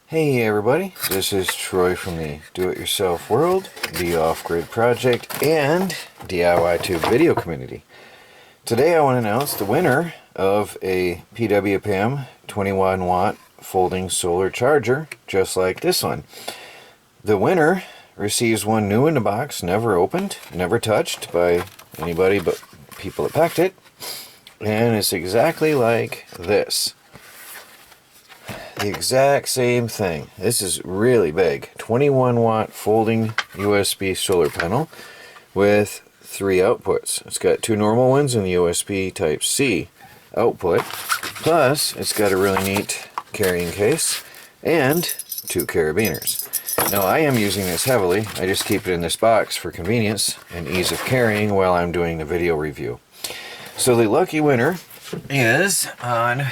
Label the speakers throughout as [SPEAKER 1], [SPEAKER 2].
[SPEAKER 1] Hey everybody, this is Troy from the Do-It-Yourself World, the Off-Grid Project, and DIY Tube video community. Today I want to announce the winner of a PWPAM 21 watt folding solar charger, just like this one. The winner receives one new in the box, never opened, never touched by anybody but people that packed it, and it's exactly like this. The exact same thing. This is really big. 21 watt folding USB solar panel with 3 outputs. It's got 2 normal ones and the USB Type-C output. Plus, it's got a really neat carrying case and 2 carabiners. Now, I am using this heavily. I just keep it in this box for convenience and ease of carrying while I'm doing the video review. So the lucky winner is on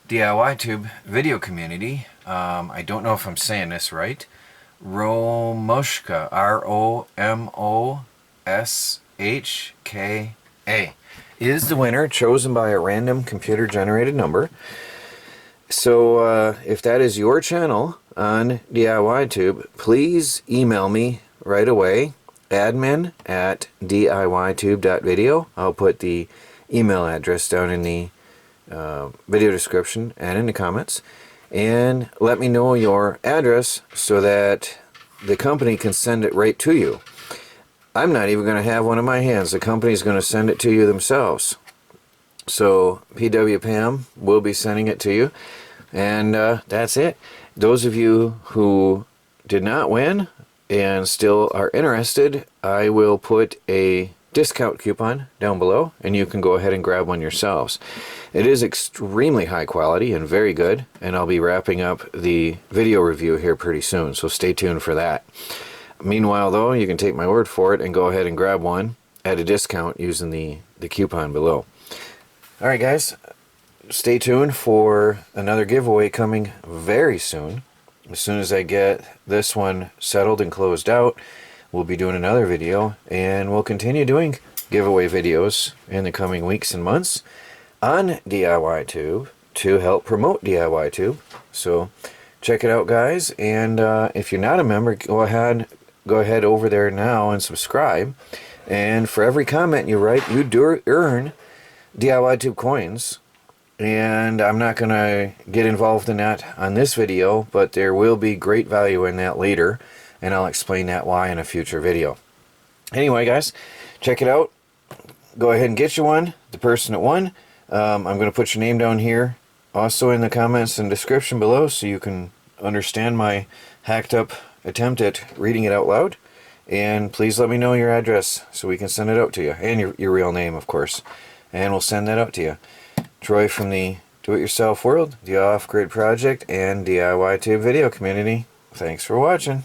[SPEAKER 1] DIY Tube video community. I don't know if I'm saying this right. Romoshka, R-O-M-O-S-H-K-A, is the winner, chosen by a random computer generated number. So if that is your channel on DIY Tube, please email me right away, admin@diytube.video. I'll put the email address down in the video description and in the comments, and let me know your address so that the company can send it right to you. I'm not even going to have one in my hands. The company's going to send it to you themselves. So PWPAM will be sending it to you, and that's it. Those of you who did not win and still are interested, I will put a discount coupon down below and you can go ahead and grab one yourselves. It is extremely high quality and very good, and I'll be wrapping up the video review here pretty soon, so stay tuned for that. Meanwhile though, you can take my word for it and go ahead and grab one at a discount using the coupon below. Alright guys, stay tuned for another giveaway coming very soon. As soon as I get this one settled and closed out, we'll be doing another video, and we'll continue doing giveaway videos in the coming weeks and months on DIY Tube to help promote DIY Tube. So check it out guys, and if you're not a member, go ahead over there now and subscribe. And for every comment you write, you do earn DIY Tube coins. And I'm not going to get involved in that on this video, but there will be great value in that later, and I'll explain that why in a future video. Anyway guys, check it out. Go ahead and get you one, the person that won. I'm going to put your name down here also in the comments and description below, so you can understand my hacked up attempt at reading it out loud. And please let me know your address so we can send it out to you, and your real name of course, and we'll send that out to you. Troy from the Do-It-Yourself World, the Off-Grid Project, and DIY Tube video community. Thanks for watching.